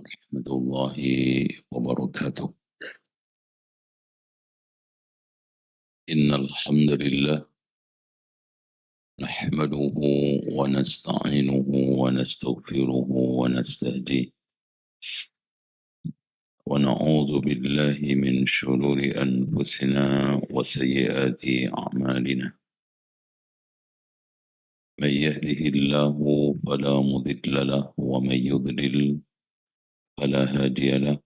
warahmatullahi wabarakatuh. Innal hamdalillah nahmaduhu wa nasta'inuhu wa nastaghfiruhu wa nastahdihi wa na'udzu billahi min shururi anfusina wa sayyiati a'malina. Man yahdihillahu fala mudilla lahu wa man yudlil fala hadiya lahu.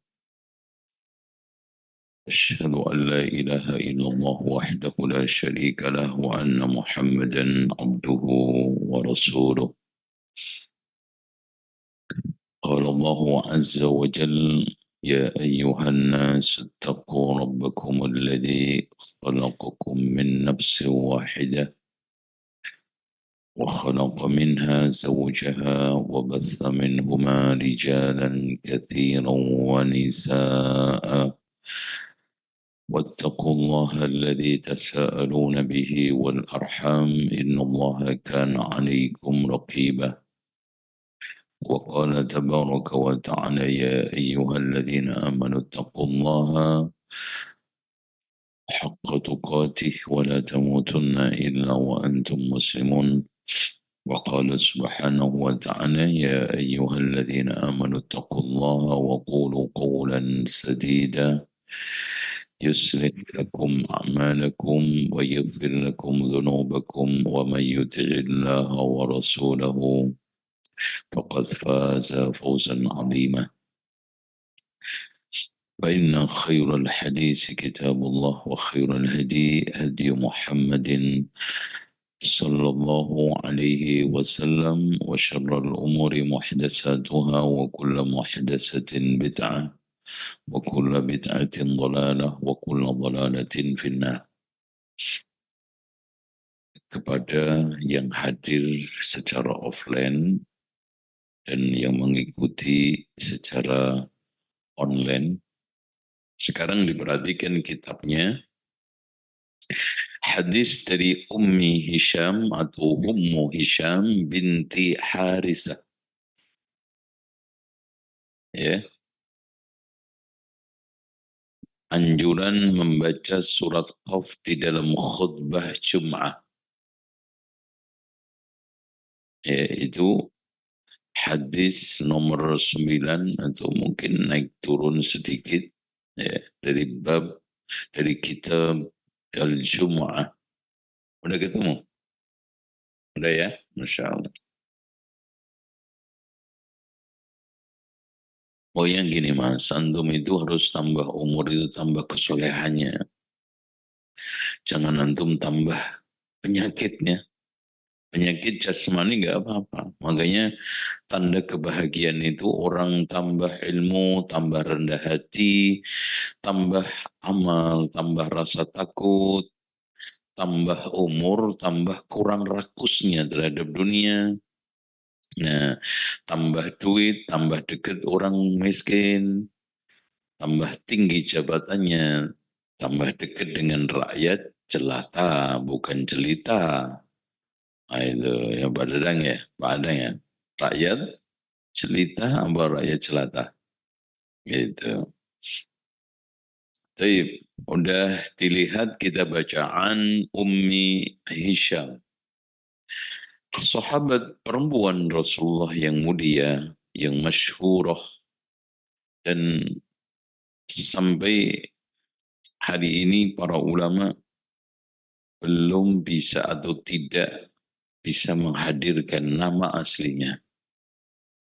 أشهد أن لا إله إلا الله وحده لا شريك له وأن محمدا عبده ورسوله. قال الله عز وجل: يا أيها الناس اتقوا ربكم الذي خلقكم من نفس واحدة وخلق منها زوجها وبث منهما رجالا كثيرا ونساء واتقوا الله الذي تساءلون به والأرحام إن الله كان عليكم رقيبا. وقال تبارك وتعالى: يا أيها الذين آمنوا اتقوا الله حق تقاته ولا تموتن إلا وأنتم مسلمون. وقال سبحانه وتعالى: يا أيها الذين آمنوا اتقوا الله وقولوا قولا سديدا يصلح لكم أعمالكم ويغفر لكم ذنوبكم ومن يطع الله ورسوله فقد فاز فوزا عظيما. فإن خير الحديث كتاب الله وخير الهدي هدي محمد صلى الله عليه وسلم وشر الأمور محدثاتها وكل محدثة بدعة وكل بدعة ضلالة وكل ضلالة في النار. Kepada yang hadir secara offline dan yang mengikuti secara online, sekarang diperhatikan kitabnya. Hadis dari Ummi Hisham atau Ummu Hisham binti Harisah. Ya. Anjuran membaca surat Qaf di dalam khutbah Jum'ah. Yaitu hadis nomor 9 atau mungkin naik turun sedikit ya, dari kitab Al-Jum'ah. Udah ketemu? Udah ya? Masya Allah. Oh yang gini mas, antum itu harus tambah umur itu tambah kesolehannya. Jangan antum tambah penyakitnya. Penyakit jasmani nggak apa-apa. Makanya tanda kebahagiaan itu orang tambah ilmu, tambah rendah hati, tambah amal, tambah rasa takut, tambah umur, tambah kurang rakusnya terhadap dunia. Nah, tambah duit, tambah dekat orang miskin, tambah tinggi jabatannya, tambah dekat dengan rakyat, jelata, bukan jelita. Nah, itu ya Pak Dadang ya, Pak Adang ya. Rakyat jelita apa rakyat jelata? Gitu. Tapi udah dilihat kita bacaan Ummi Hisham. Sahabat perempuan Rasulullah yang mulia, yang masyhurah, dan sampai hari ini para ulama belum bisa atau tidak bisa menghadirkan nama aslinya.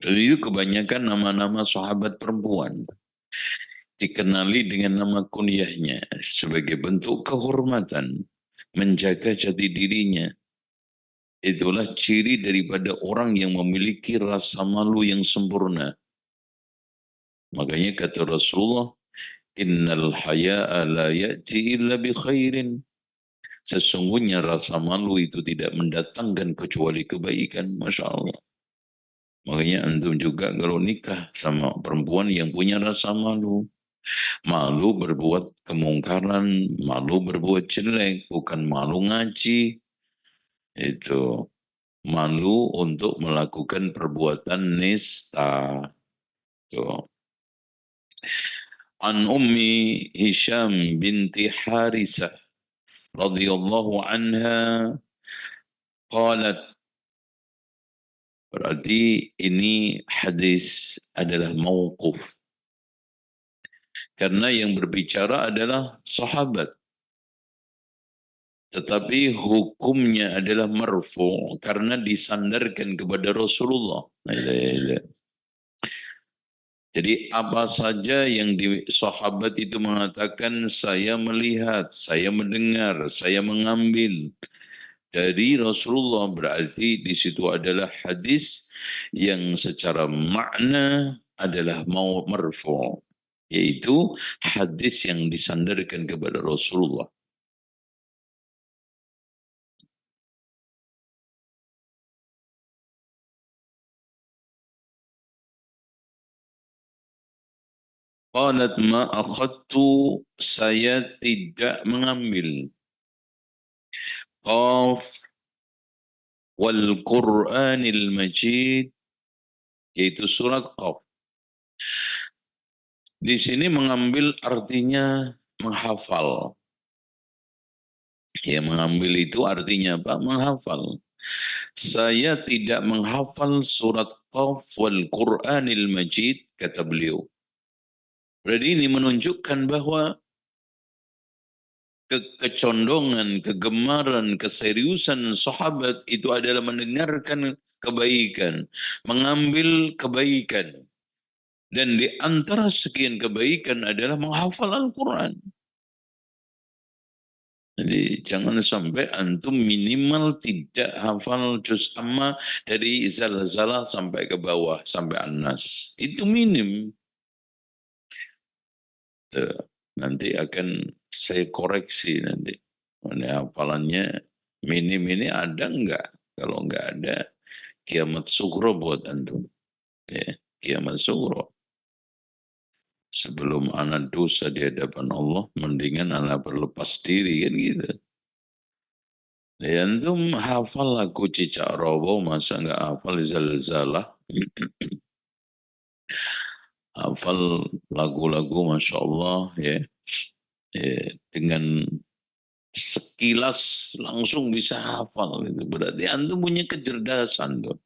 Jadi itu kebanyakan nama-nama sahabat perempuan dikenali dengan nama kunyahnya sebagai bentuk kehormatan, menjaga jati dirinya. Itulah ciri daripada orang yang memiliki rasa malu yang sempurna. Makanya kata Rasulullah, innal haya'a la ya'ti illa bi khairin. Sesungguhnya rasa malu itu tidak mendatangkan kecuali kebaikan. Masya Allah. Makanya antum juga kalau nikah sama perempuan yang punya rasa malu. Malu berbuat kemungkaran, malu berbuat jelek, bukan malu ngaji. Itu malu untuk melakukan perbuatan nista. Tuh. An Ummi Hisham binti Harisah radhiyallahu anha qalat, berarti ini hadis adalah mauquf karena yang berbicara adalah sahabat, tetapi hukumnya adalah marfu karena disandarkan kepada Rasulullah. Jadi apa saja yang di sahabat itu mengatakan saya melihat, saya mendengar, saya mengambil dari Rasulullah, berarti di situ adalah hadis yang secara makna adalah marfu, yaitu hadis yang disandarkan kepada Rasulullah. Qalat ma akhadtu, saya tidak mengambil. Qaf wal Qur'anil Majid, yaitu surat Qaf. Di sini mengambil artinya menghafal. Ya, mengambil itu artinya apa? Menghafal. Saya tidak menghafal surat Qaf wal Qur'anil Majid, kata beliau. Berarti ini menunjukkan bahwa kecondongan, kegemaran, keseriusan sahabat itu adalah mendengarkan kebaikan, mengambil kebaikan. Dan di antara sekian kebaikan adalah menghafal Al-Quran. Jadi jangan sampai antum minimal tidak hafal juz amma dari zalzalah sampai ke bawah, sampai An-Nas. Itu minim. Tuh, nanti akan saya koreksi nanti. Ini hafalannya minim ini ada enggak? Kalau enggak ada, kiamat sugro buat antum. Ya, kiamat sugro. Sebelum anak dosa di hadapan Allah, mendingan anak berlepas diri, kan gitu. Ya, antum hafal lagu Cicak Robo, masa enggak hafal Zalzalah? Hafal lagu-lagu Masya Allah, ya. Dengan sekilas langsung bisa hafal, itu berarti antum punya kecerdasan tuh.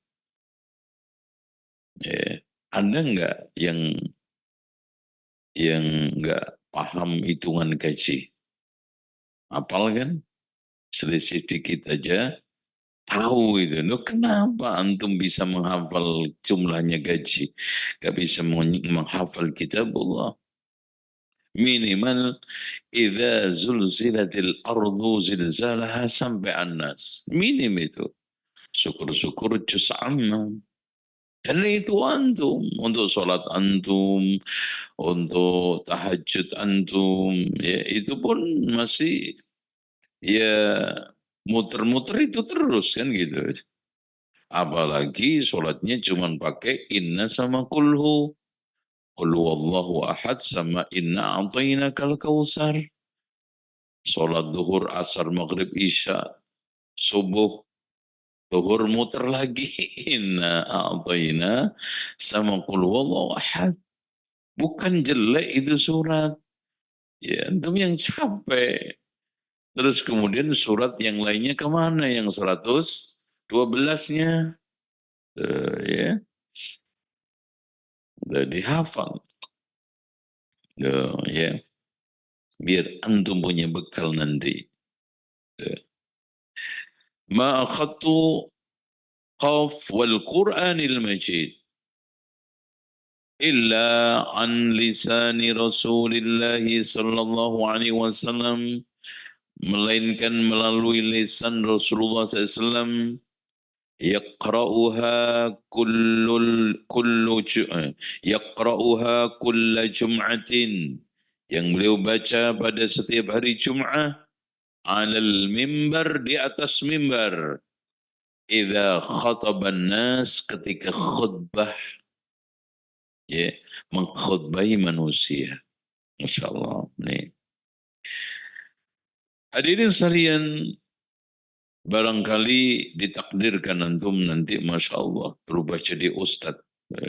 Ada enggak yang enggak paham hitungan gaji? Apal kan? Selisih dikit aja tahu itu. Loh, kenapa antum bisa menghafal jumlahnya gaji? Gak bisa menghafal kitabullah. Minimal idza zulzilatil ardu zilzalaha sampai An-Nas. Minim itu. Syukur-syukur juz amma. Karena itu antum, untuk sholat antum, untuk tahajud antum, ya itu pun masih ya muter-muter itu terus kan gitu. Apalagi sholatnya cuma pakai inna sama kulhu. Qul huwallahu ahad sama inna a'tainakal kautsar. Sholat duhur, asar, maghrib, isya, subuh, duhur muter lagi inna a'taina sama qul huwallahu ahad. Bukan jelek itu surat. Ya, antum yang capek. Terus kemudian surat yang lainnya kemana? Yang 112-nya? Ya, udah dihafal. Ya, biar antum punya bekal nanti. Ma akhadtu qaf wal Qur'anil Majid illa an lisani Rasulillah sallallahu alaihi wasallam, melainkan melalui lisan Rasulullah SAW. Yaqra'uha yaqra'uha kulla jum'atin, yang beliau baca pada setiap hari Jum'ah, alal mimbar, di atas mimbar, idza khataban nas, ketika khutbah, ya, mengkhutbahi manusia. Masya Allah. Nih. Hadirin sekalian, barangkali ditakdirkan antum nanti Masya Allah berubah jadi Ustadz.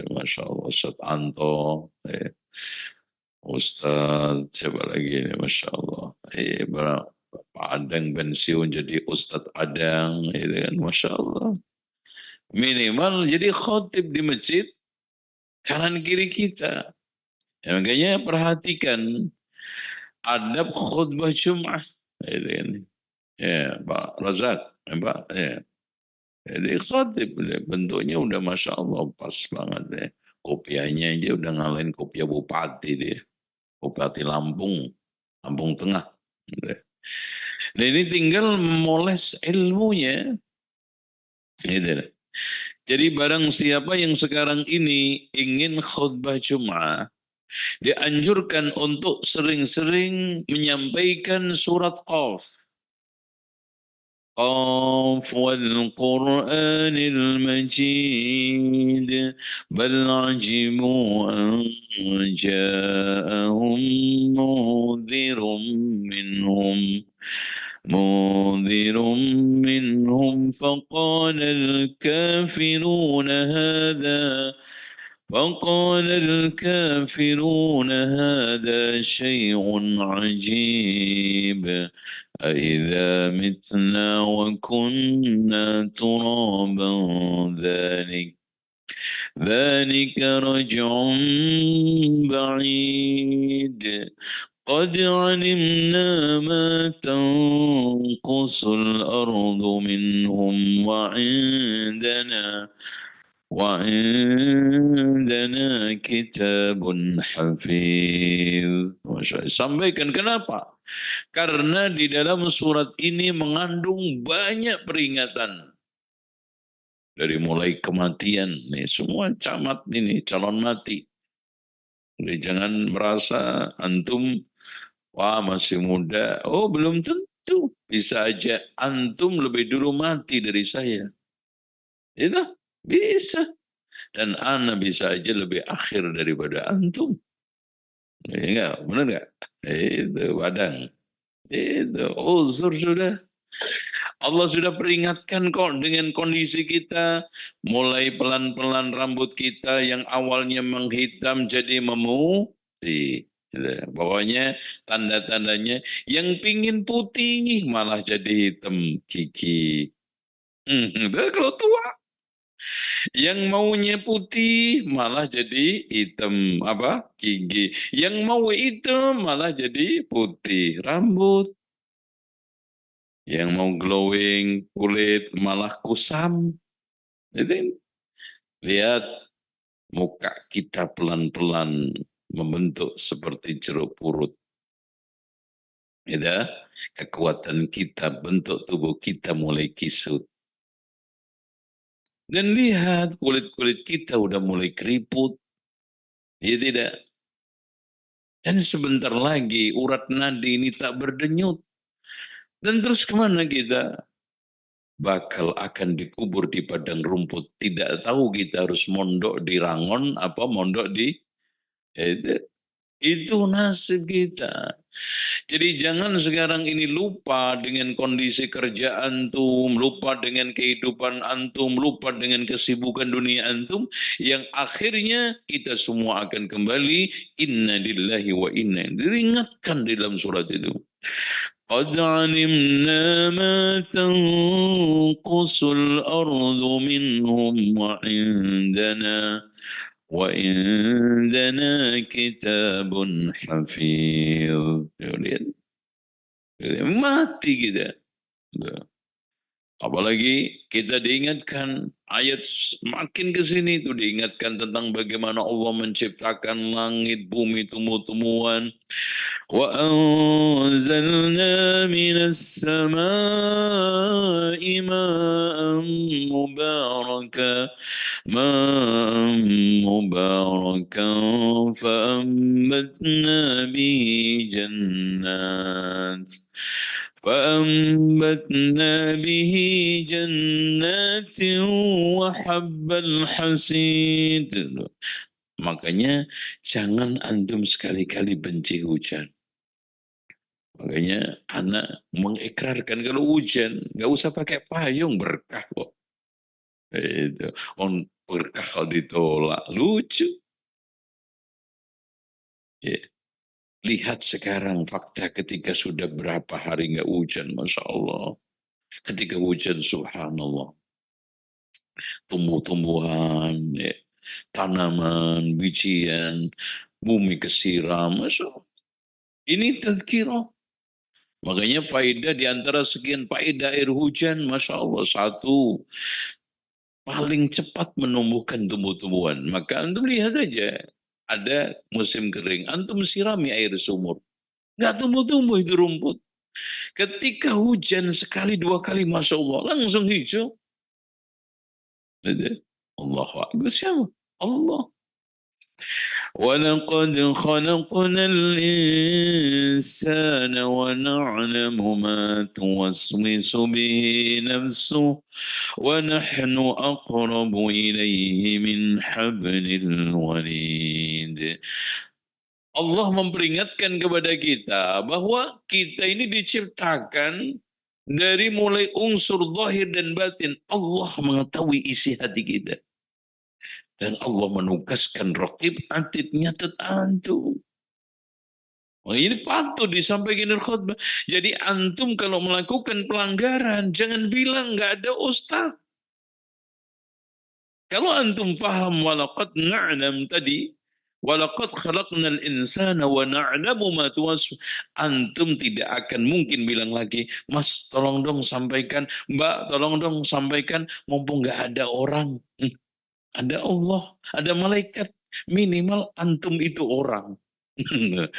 Masya Allah, Ustadz Anto. Ustadz siapa lagi ini, Masya Allah. Pak Adang pensiun jadi Ustadz Adang, itu kan, Masya Allah. Minimal jadi khotib di masjid kanan kiri kita. Ya, makanya perhatikan adab khutbah Jum'ah. Itu kan. Ya, Pak Razak, ya, Pak. Ya. Jadi khotib bentuknya udah Masya Allah pas banget ya. Kopiahnya aja udah ngalahin kopiah bupati dia. Bupati Lampung, Lampung Tengah. Nah ini tinggal memoles ilmunya. Gitu. Jadi barang siapa yang sekarang ini ingin khutbah Jum'ah, dianjurkan untuk sering-sering menyampaikan surat Qaf. قاف والقرآن المجيد بل عجبوا أن جاءهم منذر منهم منذر منهم فقال الكافرون هذا شيء عجيب أإذا متنا وكنا ترابا ذلك رجع بعيد قد علمنا ما تنقص الأرض منهم وعندنا kitab hafiz. Sampaikan kenapa? Karena di dalam surat ini mengandung banyak peringatan. Dari mulai kematian, nih semua camat ini calon mati. Jadi jangan merasa antum, wah masih muda. Oh belum tentu. Bisa aja antum lebih dulu mati dari saya. Itu bisa. Dan ana bisa aja lebih akhir daripada antum. Enggak, benar enggak? Itu badang. Itu uzur sudah. Allah sudah peringatkan kok dengan kondisi kita. Mulai pelan-pelan rambut kita yang awalnya menghitam jadi memutih. Gitu. Pokoknya tanda-tandanya yang pingin putih malah jadi hitam gigi. Kalau tua yang maunya putih malah jadi hitam apa gigi. Yang mau hitam malah jadi putih rambut. Yang mau glowing kulit malah kusam. Jadi lihat muka kita pelan-pelan membentuk seperti jeruk purut. Ya, kekuatan kita, bentuk tubuh kita mulai kisut. Dan lihat kulit-kulit kita udah mulai keriput. Ya tidak. Dan sebentar lagi urat nadi ini tak berdenyut. Dan terus kemana kita? Bakal akan dikubur di padang rumput. Tidak tahu kita harus mondok di Rangon apa mondok di itu nasib kita. Jadi jangan sekarang ini lupa dengan kondisi kerja antum, lupa dengan kehidupan antum, lupa dengan kesibukan dunia antum, yang akhirnya kita semua akan kembali inna lillahi wa inna. Diingatkan di dalam surat itu. قد علمنا ما تنقص الأرض منهم وعندنا كتاب حفيظ. Mati kita. Apalagi kita diingatkan ayat makin ke sini itu diingatkan tentang bagaimana Allah menciptakan langit, bumi, tumbuh-tumbuhan. Wa anzalna minas samai ma'an mubarakan fa'ambatna bihi جنات وحب الحصيد. Makanya jangan antum sekali-kali benci hujan. Makanya anak mengikrarkan kalau hujan nggak usah pakai payung, berkah kok. Itu berkah kalau ditolak lucu. Yeah. Lihat sekarang fakta ketika sudah berapa hari nggak hujan, Masya Allah. Ketika hujan, subhanallah. Tumbuh-tumbuhan, ya, tanaman, bijian, bumi kesiram. Masya Allah. Ini tazkirah. Makanya faedah di antara sekian faedah air hujan, Masya Allah. Satu, paling cepat menumbuhkan tumbuh-tumbuhan. Maka antum lihat aja, ada musim kering, antum sirami air sumur. Nggak tumbuh-tumbuh itu rumput. Ketika hujan sekali dua kali, Masya Allah, langsung hijau. Allahu Akbar. Siapa? Allah. وَلَقَدْ خَلَقْنَا الْإِنسَانَ وَنَعْلَمُ مَا تُوَسْوِسُ بِهِ نَفْسُهُ وَنَحْنُ أَقْرَبُ إِلَيْهِ مِنْ حَبْلِ الْوَرِيدِ. Allah memperingatkan kepada kita bahwa kita ini diciptakan dari mulai unsur zahir dan batin. Allah mengetahui isi hati kita. Dan Allah menugaskan raqib atid nyatet antum. Oh, ini patut disampaikan di khutbah. Jadi antum kalau melakukan pelanggaran, jangan bilang nggak ada ustaz. Kalau antum faham walaqad na'lam tadi, walaqad khalaqnal insana wa na'lamu ma tuwaswisu, antum tidak akan mungkin bilang lagi, Mas tolong dong sampaikan, Mbak tolong dong sampaikan, mumpung nggak ada orang. Ada Allah, ada malaikat, minimal antum itu orang.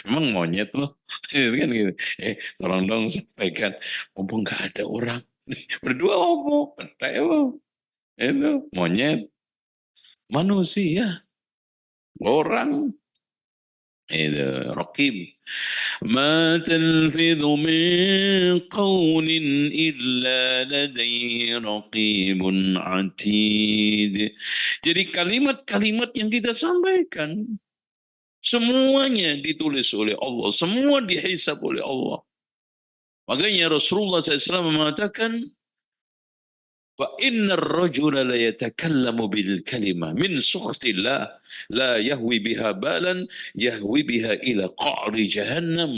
Emang monyet loh, kan gitu. Tolong dong sampaikan, mumpung nggak ada orang. Berdua apa? Petai apa? Itu monyet, manusia, orang. Itu raqib. Ma talfidhu min qawlin illa ladaihi raqibun atid. Jadi kalimat-kalimat yang kita sampaikan, semuanya ditulis oleh Allah, semua dihisab oleh Allah. Makanya Rasulullah SAW mengatakan, فَإِنَّ الرَّجُلَ لَيَتَكَلَّمُ بِالْكَلِمَةِ مِنْ سُخْطِ اللَّهِ لَا يَهْوِي بِهَا بَالًا يَهْوِي بِهَا إِلَى قَعْرِ جَهَنَّمِ.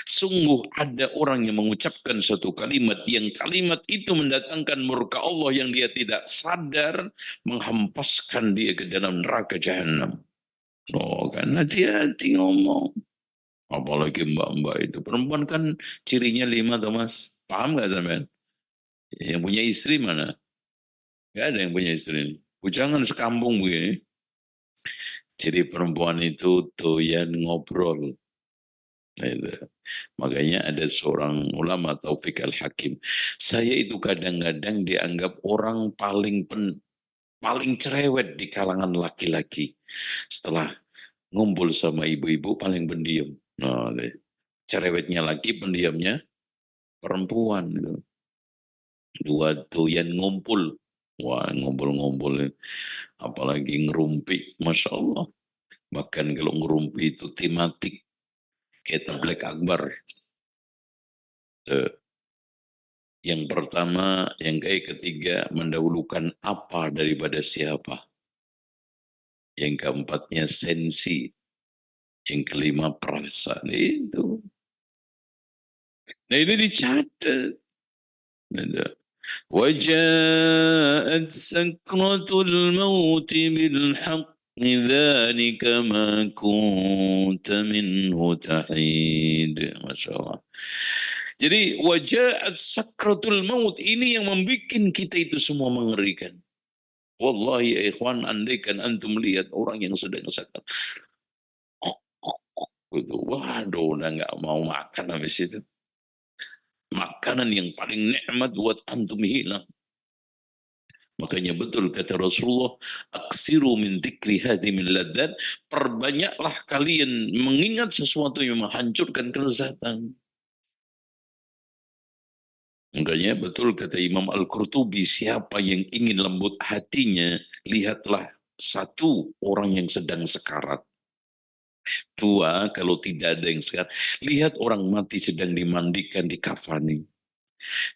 Sungguh ada orang yang mengucapkan satu kalimat yang kalimat itu mendatangkan murka Allah yang dia tidak sadar, menghempaskan dia ke dalam neraka jahanam. Oh kan, hati-hati ngomong. Apalagi mbak-mbak itu. Perempuan kan cirinya 5 tuh mas. Paham gak sampean? Yang punya istri mana? Gak ada yang punya istri. Jangan sekampung begini. Jadi perempuan itu doyan ngobrol. Nah, itu. Makanya ada seorang ulama Taufik Al-Hakim. Saya itu kadang-kadang dianggap orang paling cerewet di kalangan laki-laki. Setelah ngumpul sama ibu-ibu paling pendiam. Nah, cerewetnya laki, pendiamnya perempuan. Gitu. Dua doyan ngumpul. Wah, ngumpul-ngumpul. Apalagi ngerumpi. Masya Allah. Bahkan kalau ngerumpi itu tematik. Kayak Black Akbar. Yang pertama, yang ketiga, mendahulukan apa daripada siapa. Yang keempatnya sensi. Yang kelima perasaan. Itu. Nah ini dicatat. وجاءت سكرة الموت بالحق ذلك ما كنت منه تحيد. Masya Allah. Jadi wajahat sakratul maut ini yang membuat kita itu semua mengerikan. Wallahi ya ikhwan, andaikan antum lihat orang yang sedang sakit. Gitu. Waduh, udah nggak mau makan habis itu. Makanan yang paling nikmat buat antum hilang. Makanya betul kata Rasulullah, aksiru min dzikri hadimil ladzat, perbanyaklah kalian mengingat sesuatu yang menghancurkan kelezatan. Makanya betul kata Imam Al-Qurtubi, siapa yang ingin lembut hatinya, lihatlah satu orang yang sedang sekarat. Dua, kalau tidak ada yang sekarat, lihat orang mati sedang dimandikan, dikafani.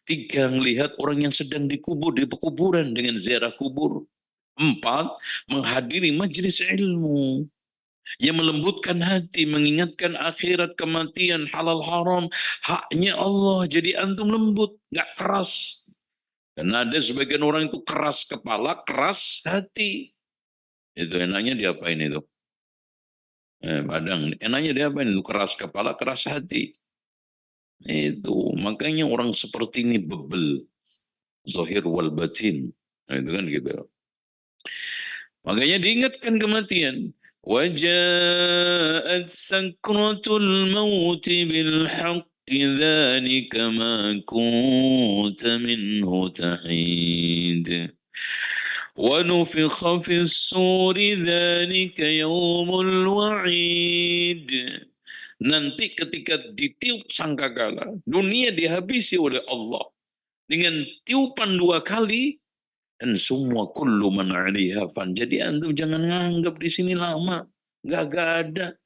Tiga, melihat orang yang sedang dikubur di pekuburan dengan ziarah kubur. Empat, menghadiri majelis ilmu. yang melembutkan hati, mengingatkan akhirat, kematian, halal haram, haknya Allah. Jadi antum lembut, nggak keras. Karena ada sebagian orang itu keras kepala, keras hati. Itu enaknya diapain itu? Padang, enaknya diapain itu? Keras kepala, keras hati. Itu, makanya orang seperti ini bebel. Zahir wal batin. Nah, itu kan gitu. Makanya diingatkan kematian. وَجَاءَتْ سَكْرَةُ الْمَوْتِ بِالْحَقِّ ذَلِكَ مَا كُنْتَ مِنْهُ تَحِيدٌ وَنُفِخَ فِي الصُّورِ ذَلِكَ يَوْمُ الْوَعِيدِ. Nanti ketika ditiup sangkakala, dunia dihabisi oleh Allah dengan tiupan 2 kali, dan semua kullu man 'alaiha fan. Jadi antum jangan nganggap di sini lama, nggak ada.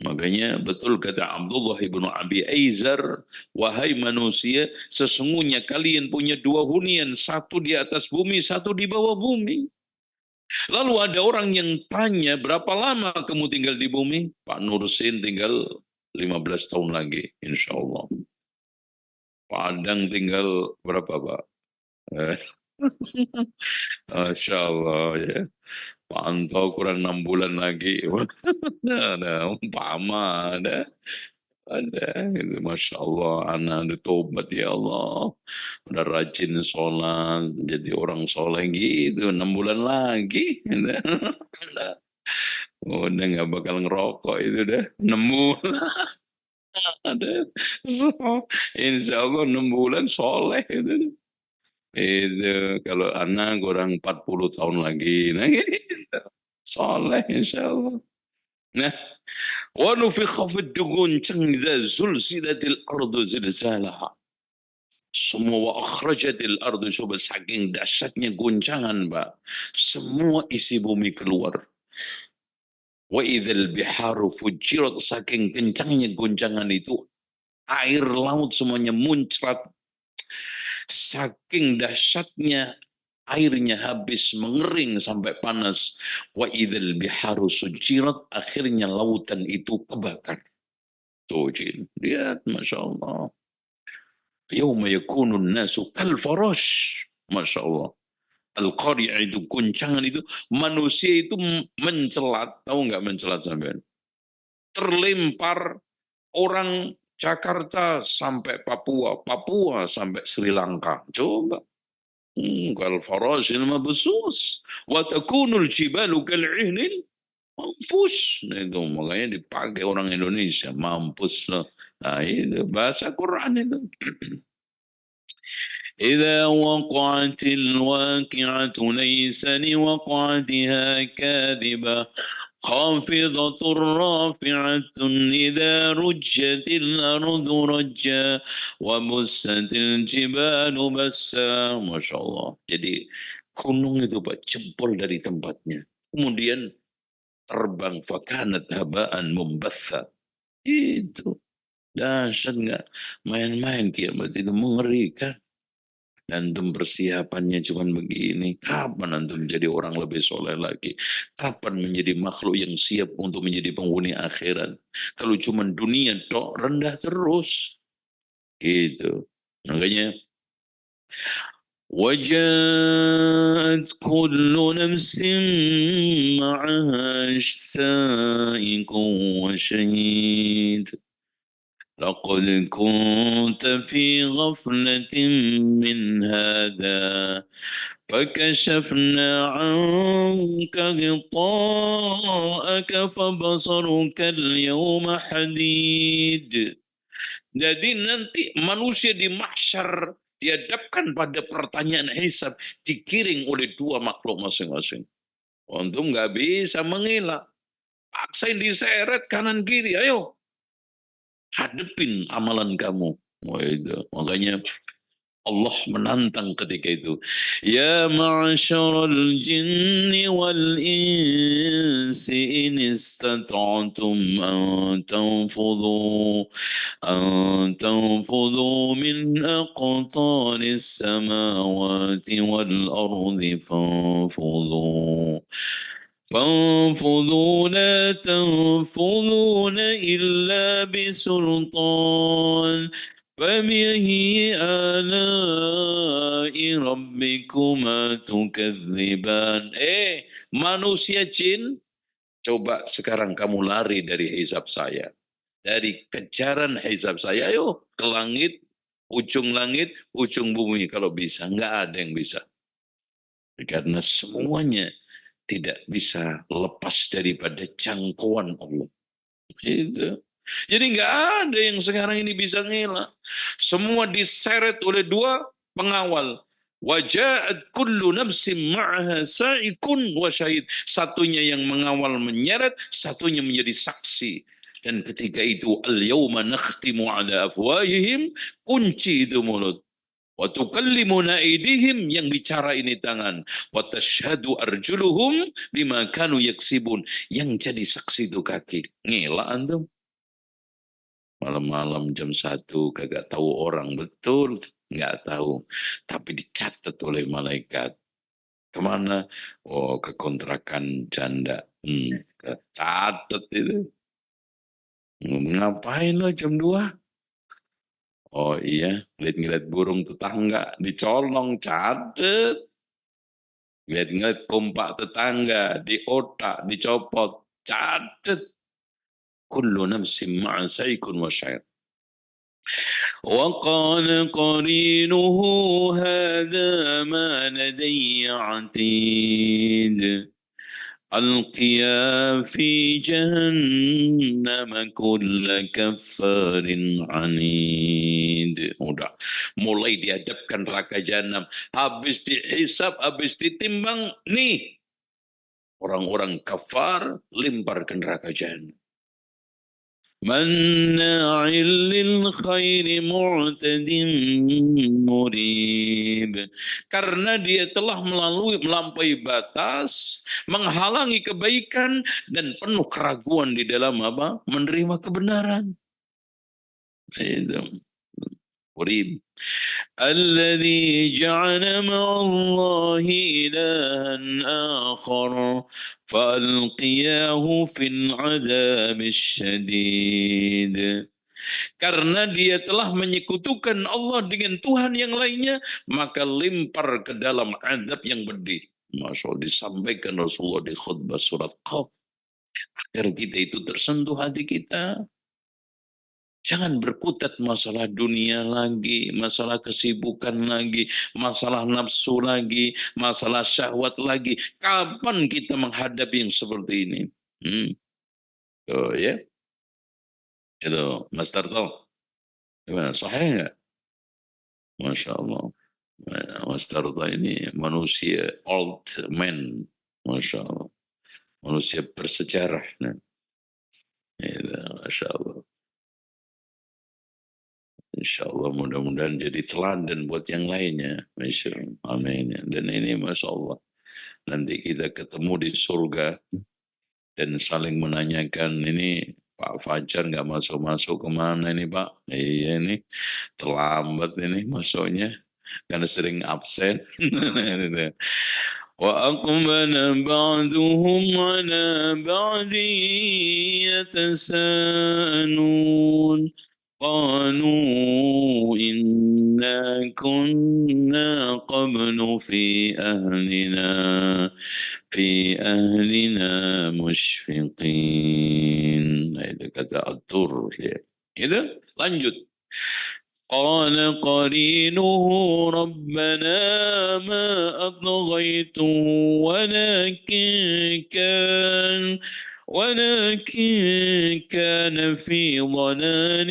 Makanya betul kata Abdullah ibnu Abi Aizar, wahai manusia, sesungguhnya kalian punya 2 hunian, satu di atas bumi, satu di bawah bumi. Lalu ada orang yang tanya, berapa lama kamu tinggal di bumi? Pak Nursin tinggal 15 tahun lagi, insya Allah. Pak Adang tinggal berapa, Pak? Masya Allah ya. Pantau kurang 6 bulan lagi. Ada umpama ada gitu. Masya Allah, anak udah tobat ya Allah, udah rajin sholat, jadi orang soleh gitu. 6 bulan lagi udah nggak bakal ngerokok itu dah 6 bulan ada. So, insya Allah 6 bulan soleh itu kalau anak kurang 40 tahun lagi, nah gitu. Soleh insya Allah. Nah, wa nufikha fid guncang idza zulzilatil ardu zilzalaha. Semua wa akhrajatil ardu, coba saking dahsyatnya guncangan, Pak. Semua isi bumi keluar. Wa idzal biharu fujirat, saking kencangnya guncangan itu air laut semuanya muncrat. Saking dahsyatnya airnya habis mengering sampai panas. Wa idzal biharu sujirat, akhirnya lautan itu kebakar. Tuh, lihat, Masya Allah. Yawma yakunun nasu kal farash. Masya Allah. Al-Qari'ah itu, guncangan itu, manusia itu mencelat, tahu nggak mencelat sampean? Terlempar orang Jakarta sampai Papua, Papua sampai Sri Lanka. Coba. Kal farashil mabsus wa takunul jibalu kal ihnil manfush. Nah, itu makanya dipakai orang Indonesia, mampus loh. Nah, itu bahasa Quran itu. إذا وقعت الواقعة ليس لوقعتها كاذبة خافضة رافعة إذا رجت الأرض رجا وبست الجبال بسا. Masya Allah. Jadi gunung itu, Pak, jempol dari tempatnya. Kemudian terbang, fakanat habaan membatha. Itu dahsyat, nggak main-main, kiamat itu mengerikan. Antum persiapannya cuma begini. Kapan antum jadi orang lebih soleh lagi? Kapan menjadi makhluk yang siap untuk menjadi penghuni akhirat? Kalau cuma dunia tok, rendah terus. Gitu. Makanya وجاءت كل نفس معها سائق وشهيد لقد كنت في غفلة من هذا فكشفنا عنك غطاءك فبصرك اليوم حديد. Jadi nanti manusia di mahsyar dihadapkan pada pertanyaan hisab, dikiring oleh 2 makhluk masing-masing. Untung nggak bisa mengelak. Paksain diseret kanan kiri, ayo hadepin amalan kamu. Wah, itu makanya Allah menantang ketika itu. Ya ma'asyaral jinni wal insi in istata'tum an tanfudhu min aqtaris samawati wal ardi fanfudhu. فانفذوا لا تنفذون إلا بسلطان فبأي آلاء ربكما تكذبان. Manusia jin, coba sekarang kamu lari dari hisab saya, dari kejaran hisab saya. Ayo ke langit, ujung bumi kalau bisa. Nggak ada yang bisa. Karena semuanya tidak bisa lepas daripada jangkauan Allah. Itu. Jadi nggak ada yang sekarang ini bisa ngelak. Semua diseret oleh dua pengawal. Waja'at kullu nafsim ma'aha sa'ikun wa syahid. Satunya yang mengawal menyeret, satunya menjadi saksi. Dan ketika itu al-yawma nakhtimu ala afwahihim, kunci itu mulut. Wa tukallimuna aydihim, yang bicara ini tangan. Wa tashhadu arjuluhum bima kanu yaksibun, yang jadi saksi itu kaki. Ngelak antum. Malam-malam jam 1 kagak tahu orang, betul nggak tahu, tapi dicatat oleh malaikat. Kemana? Oh, ke kontrakan janda. Catat itu. Ngapain lo jam 2? Oh iya, ngeliat-ngeliat burung tetangga, dicolong, catet. Ngeliat-ngeliat kompak tetangga, di otak, dicopot, catet. Kullu nafsin ma'a sa'ikun wa syair. وقال قرينه هذا ما لدي عتيد ألقيا في جهنم كل كفار عنيد. Udah mulai dihadapkan neraka jahanam, habis dihisab, habis ditimbang, nih orang-orang kafar lempar ke neraka jahanam. مناع للخير معتد مريب. Karena dia telah melampaui batas, menghalangi kebaikan, dan penuh keraguan di dalam apa? Menerima kebenaran. Itu. Urib. Alladhi ja'ala ma'allahi ilahan akhar fa'alqiyahu fil adabis syadid. Karena dia telah menyekutukan Allah dengan Tuhan yang lainnya, maka lempar ke dalam adab yang pedih. Masya Allah, disampaikan Rasulullah di khutbah surat Qaf, agar kita itu tersentuh hati kita. Jangan berkutat masalah dunia lagi, masalah kesibukan lagi, masalah nafsu lagi, masalah syahwat lagi. Kapan kita menghadapi yang seperti ini? Oh ya, itu Mas Tarto. Gimana? Sahih nggak? Masya Allah. Mas Tarto ini manusia old man, Masya Allah. Manusia bersejarah. Nah. Itu, Masya Allah. Insya Allah mudah-mudahan jadi teladan buat yang lainnya. Amin. Dan ini Masya Allah, nanti kita ketemu di surga dan saling menanyakan, ini Pak Fajar nggak masuk-masuk kemana ini Pak? Iya ini terlambat ini masuknya karena sering absen. Wa aqbala ba'duhum ala ba'di yatasa'alun. قالوا إنا كنا قبل في أهلنا مشفقين. Itu kata At-Tur ya. Itu lanjut. قال قرينه ربنا ما أطغيته ولكن كان في ضلال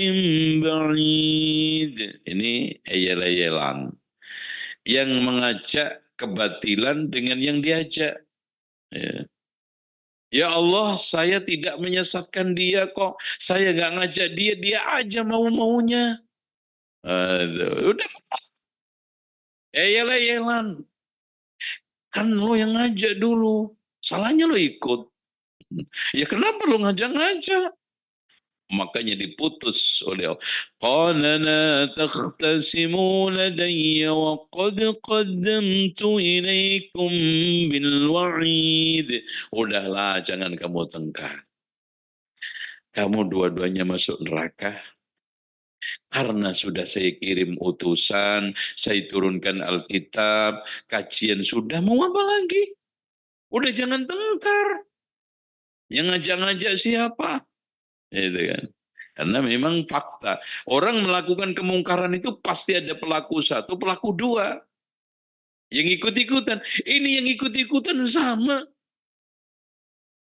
بعيد. Ini ayel-ayelan yang mengajak kebatilan dengan yang diajak. Ya Allah, saya tidak menyesatkan dia kok. Saya nggak ngajak dia, dia aja mau-maunya. Udah ayel-ayelan. Kan lo yang ngajak dulu, salahnya lo ikut. Ya kenapa lo ngajak-ngajak? Makanya diputus oleh Allah. Qala la takhtasimu ladayya wa qad qaddamtu ilaikum bil wa'id. Udahlah, jangan kamu tengkar. Kamu dua-duanya masuk neraka karena sudah saya kirim utusan, saya turunkan Alkitab, kajian sudah, mau apa lagi? Udah jangan tengkar. Yang ngajak-ngajak siapa? Itu kan. Karena memang fakta. Orang melakukan kemungkaran itu pasti ada pelaku satu, pelaku dua. Yang ikut-ikutan. Ini yang ikut-ikutan sama.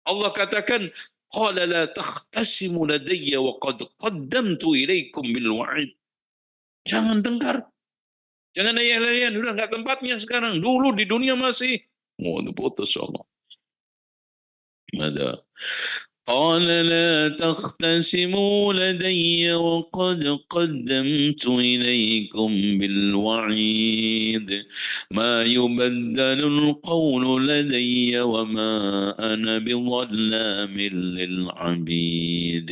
Allah katakan, qala la takhtasimu ladayya wa qad qaddamtu ilaikum bil wa'id. Jangan tengkar. Jangan ayah-ayahan. Udah nggak tempatnya sekarang. Dulu di dunia masih. Oh, itu putus Allah. Ada. قال لا تختصموا لدي وقد قدمت إليكم بالوعيد ما يبدل القول لدي وما أنا بظلام للعبيد.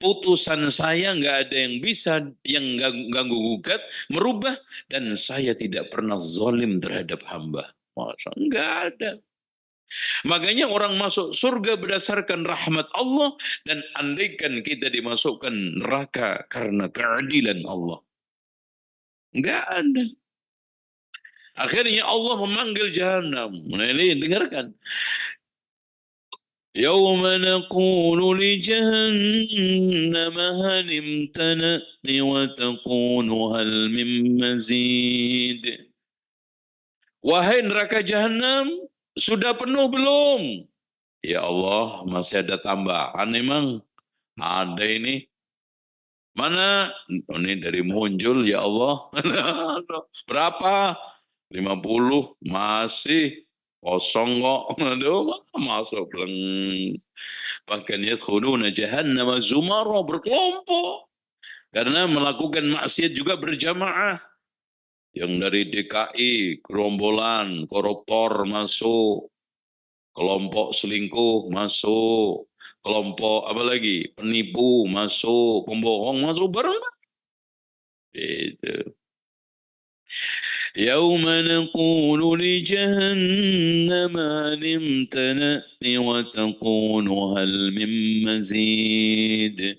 Putusan saya nggak ada yang bisa yang ganggu gugat merubah, dan saya tidak pernah zalim terhadap hamba. Masa nggak ada. Makanya orang masuk surga berdasarkan rahmat Allah, dan andaikan kita dimasukkan neraka karena keadilan Allah. Enggak ada. Akhirnya Allah memanggil Jahannam. Nah, ini dengarkan. Yawma naqulu li jahannam hal imtana'ti wa taqulu hal min mazid. Wahai neraka Jahannam, sudah penuh belum? Ya Allah, masih ada tambahan emang. Ada ini. Mana? Ini dari muncul, ya Allah. Berapa? 50. Masih kosong kok. Aduh, masuk beleng. Bahkan yadkhuluna jahannam zumara, berkelompok. Karena melakukan maksiat juga berjamaah. Yang dari DKI, gerombolan, koruptor masuk. Kelompok selingkuh masuk, kelompok apa lagi, penipu masuk, pembohong masuk, bareng. Itu. Yauma naqulu li jahannam hal imtana'ti wa taqulu hal min mazid.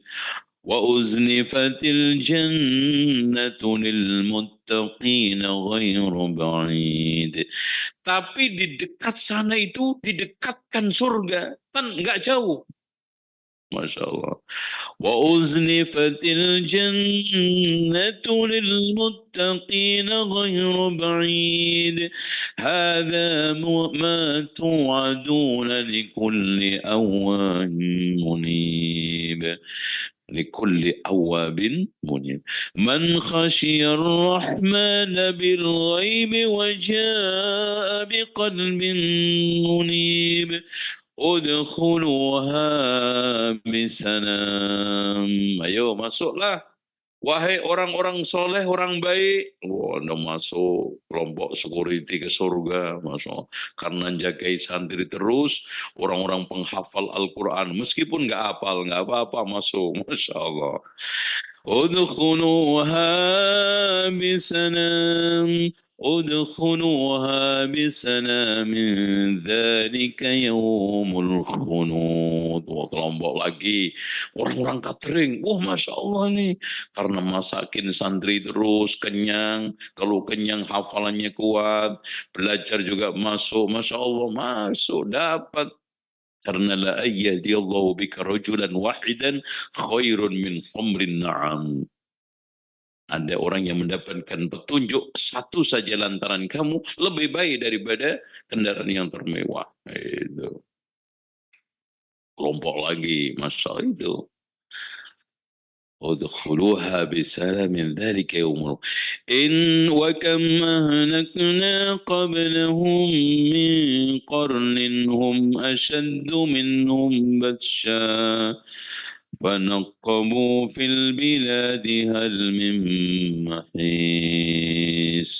وأزلفت الجنة للمتقين غير بعيد. Tapi di dekat sana itu didekatkan surga, kan nggak jauh. Masya Allah. وأزلفت الجنة للمتقين غير بعيد هذا ما توعدون لكل أواب منيب. لكل أواب منيب من خشي الرحمن بالغيب وجاء بقلب منيب udkhuluha bisalam. Ayo masuklah wahai orang-orang soleh, orang baik. Anda masuk kelompok security ke surga, masuk karena jagai santri terus, orang-orang penghafal Al-Quran meskipun nggak hafal nggak apa-apa masuk, masya Allah. udkhuluha bisalam. udkhuluha bisalamin dzalika yaumul khulud. Wah, kelompok lagi orang-orang catering. Wah, masya Allah nih, karena masakin santri terus kenyang. Kalau kenyang hafalannya kuat, belajar juga masuk, masya Allah masuk dapat. Karena la ayyadiyallahu bika rajulan wahidan khairun min humrin na'am. Ada orang yang mendapatkan petunjuk satu saja lantaran kamu lebih baik daripada kendaraan yang termewah. Itu. Kelompok lagi, masa itu. udkhuluha bisalamin dzalika yaumul in wa kam ahlakna qablahum min qarnin hum ashaddu minhum batsha فنقبوا في البلاد هل من محيص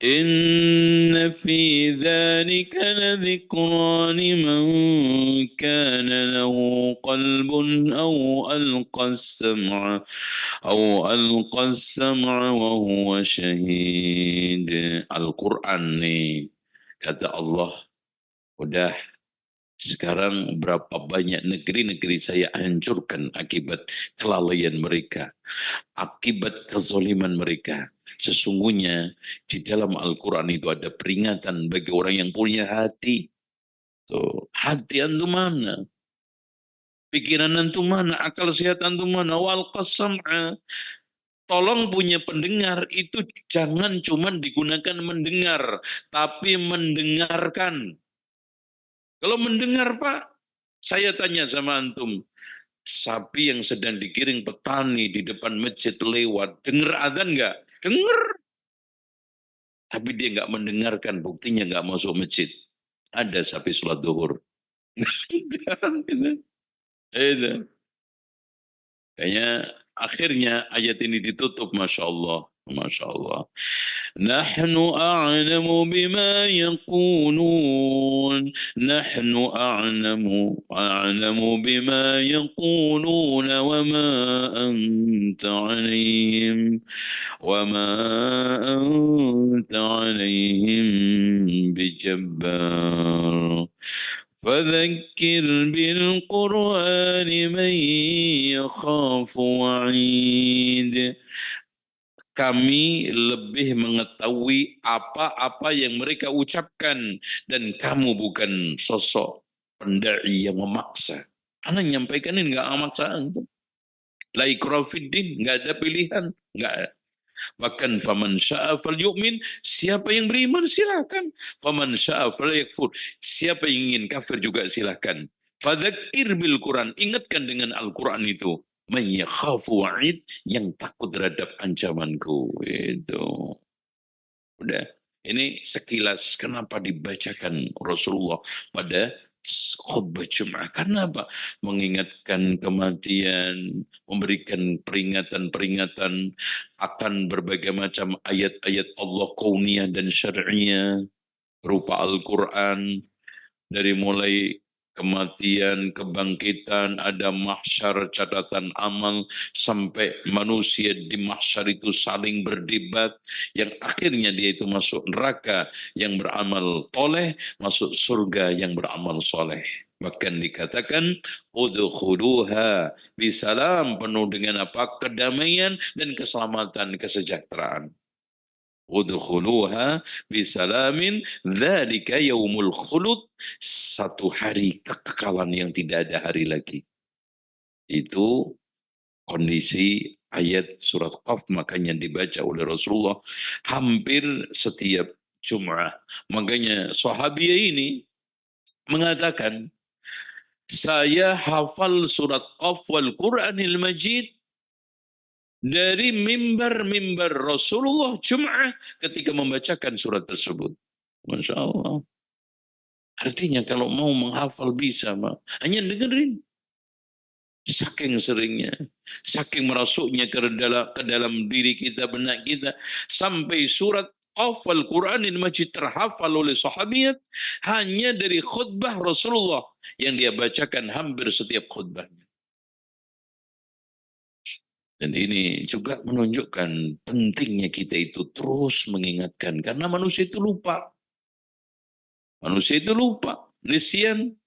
Inna fi dzalika ladzikra liman kana lahu qalbun أو ألقى السمع وهو شهيد. Al-Quran nih, kata Allah, udah sekarang berapa banyak negeri-negeri saya hancurkan akibat kelalaian mereka, akibat kezaliman mereka. Sesungguhnya di dalam Al-Quran itu ada peringatan bagi orang yang punya hati. Tuh, hati antum mana? Pikiran antum mana? Akal sehat antum mana? Wal qasam'a. Tolong punya pendengar itu jangan cuma digunakan mendengar, tapi mendengarkan. Kalau mendengar Pak, saya tanya sama antum, sapi yang sedang digiring petani di depan masjid lewat, dengar adzan nggak? Dengar. Tapi dia nggak mendengarkan, buktinya nggak masuk masjid. Ada sapi sholat duhur. Itu. Kayaknya akhirnya ayat ini ditutup, Masya Allah. Masya Allah. Nahnu a'lamu bima yaqulun. Nahnu a'lamu bima yaqulun. Wa ma anta alaihim. Wa ma anta alaihim bijabbar. فذكر بالقرآن من يخاف وعيد. Kami lebih mengetahui apa-apa yang mereka ucapkan dan kamu bukan sosok pendai yang memaksa. Anak nyampaikan ini nggak memaksa antum. La ikraha fiddin, nggak ada pilihan, nggak. Bahkan faman syaa falyu'min, siapa yang beriman silakan. Faman syaa falyakfur, siapa yang ingin kafir juga silakan. Fadzakir bil Quran, ingatkan dengan Al-Quran itu. Man yakhafu wa'id, yang takut terhadap ancamanku. Itu. Udah. Ini sekilas kenapa dibacakan Rasulullah pada khutbah Jum'ah. Karena apa? Mengingatkan kematian, memberikan peringatan-peringatan akan berbagai macam ayat-ayat Allah kauniyah dan syar'iyah berupa Al-Quran, dari mulai kematian, kebangkitan, ada mahsyar, catatan amal, sampai manusia di mahsyar itu saling berdebat, yang akhirnya dia itu masuk neraka yang beramal toleh, masuk surga yang beramal soleh. Bahkan dikatakan udkhuluha bisalam, penuh dengan apa? Kedamaian dan keselamatan, kesejahteraan. Udkhuluha bisalamin dzalika yaumul khulud, satu hari kekekalan yang tidak ada hari lagi. Itu kondisi ayat surat Qaf, makanya dibaca oleh Rasulullah hampir setiap Jum'ah. Makanya sahabiah ini mengatakan, saya hafal surat Qaf wal Qur'anil Majid dari mimbar-mimbar Rasulullah Jum'ah ketika membacakan surat tersebut. Masya Allah. Artinya kalau mau menghafal bisa, hanya dengerin. Saking seringnya, saking merasuknya ke dalam diri kita, benak kita, sampai surat Qaf Al-Quranil Majid terhafal oleh sahabiat hanya dari khutbah Rasulullah yang dia bacakan hampir setiap khutbahnya. Dan ini juga menunjukkan pentingnya kita itu terus mengingatkan. Karena manusia itu lupa. Manusia itu lupa. Nisyan.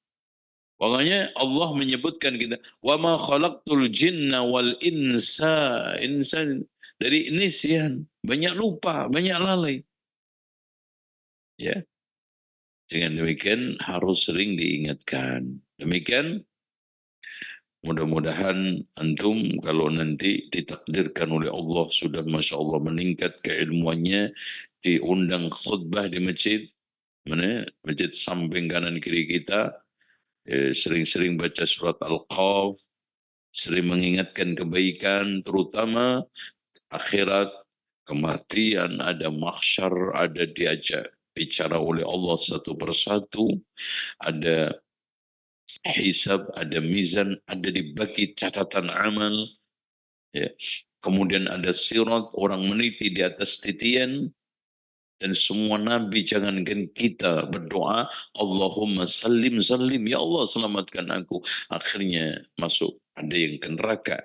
Makanya Allah menyebutkan kita. وَمَا خَلَقْتُ الْجِنَّ وَالْإِنْسَ. Insan dari nisyan. Banyak lupa, banyak lalai. Ya. Dengan demikian harus sering diingatkan. Demikian mudah-mudahan antum kalau nanti ditakdirkan oleh Allah sudah Masya Allah meningkat keilmuannya, diundang khutbah di masjid, mana masjid samping kanan kiri kita, sering-sering baca surat Al-Qaf, sering mengingatkan kebaikan, terutama akhirat, kematian, ada mahsyar, ada diajak bicara oleh Allah satu persatu, ada hisab, ada mizan, ada dibagi catatan amal, ya. Kemudian ada sirat, orang meniti di atas titian, Dan semua nabi, jangankan kita berdoa, Allahumma sallim sallim, ya Allah selamatkan aku. Akhirnya masuk, ada yang ke neraka.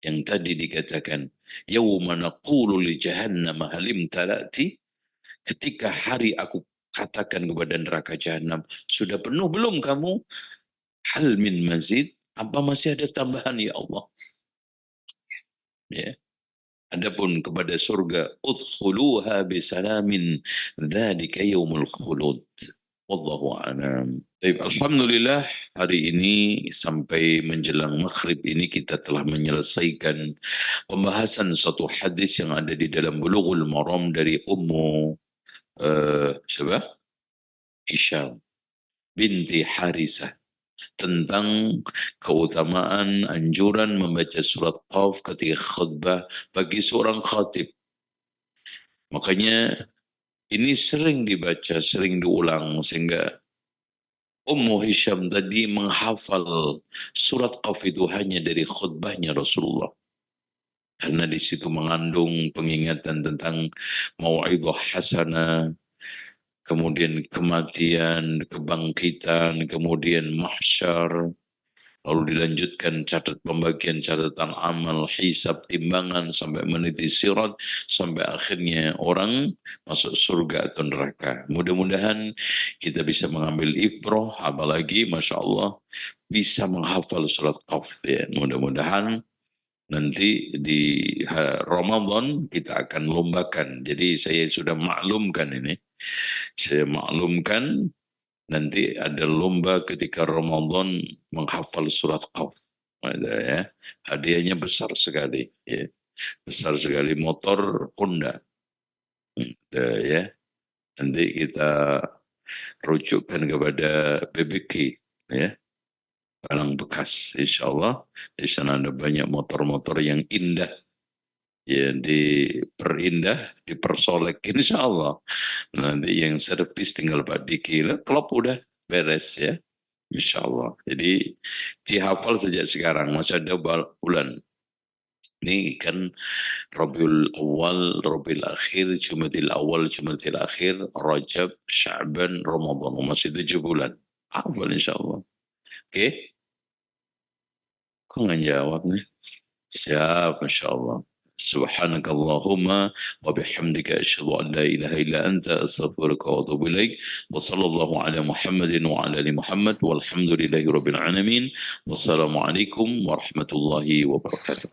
Yang tadi dikatakan, yawma naqulu li jahannam halim talati, ketika hari aku katakan kepada neraka jahanam, sudah penuh belum kamu? Hal min mazid, apa masih ada tambahan ya Allah? Ya. Adapun kepada surga, udkhuluha bisalamin, dzalika yaumul khulud. Wallahu a'lam. Baik, alhamdulillah hari ini sampai menjelang maghrib ini kita telah menyelesaikan pembahasan satu hadis yang ada di dalam Bulughul Maram dari Ummu siapa? Hisham binti Harisah, tentang keutamaan anjuran membaca surat Qaf ketika khutbah bagi seorang khatib. Makanya ini sering dibaca, sering diulang, sehingga Ummu Hisham tadi menghafal surat Qaf itu hanya dari khutbahnya Rasulullah. Karena di situ mengandung pengingatan tentang mau'idhah hasanah, kemudian kematian, kebangkitan, kemudian mahsyar, lalu dilanjutkan pembagian catatan amal, hisab, timbangan, sampai meniti sirat, sampai akhirnya orang masuk surga atau neraka. Mudah-mudahan kita bisa mengambil ibrah, apalagi Masya Allah bisa menghafal surat Qaf. Ya. Mudah-mudahan nanti di Ramadan kita akan lombakan. Jadi saya sudah maklumkan ini. Saya maklumkan nanti ada lomba ketika Ramadan menghafal surat Qaf. Ada ya. Hadiahnya besar sekali ya. Besar sekali, motor Honda. Ada ya. Nanti kita rujukkan kepada BBK ya. Barang bekas, insya Allah. Di sana ada banyak motor-motor yang indah, ya, diperindah, dipersolek, insya Allah. Nanti yang servis tinggal Pak Diki, klop udah beres ya, insya Allah. Jadi dihafal sejak sekarang, masih ada bulan. Ini kan Rabiul Awal, Rabiul Akhir, Jumadil Awal, Jumadil Akhir, Rajab, Sya'ban, Ramadan. Masih 7 bulan. Hafal insya Allah. Oke? Kok nggak jawab nih? Siap, Masya Allah. Subhanakallahumma wa bihamdika asyhadu an la ilaha illa anta astaghfiruka wa atubu ilaik. Wa sallallahu ala Muhammadin wa ala ali Muhammad walhamdulillahi rabbil alamin. Wassalamualaikum warahmatullahi wabarakatuh.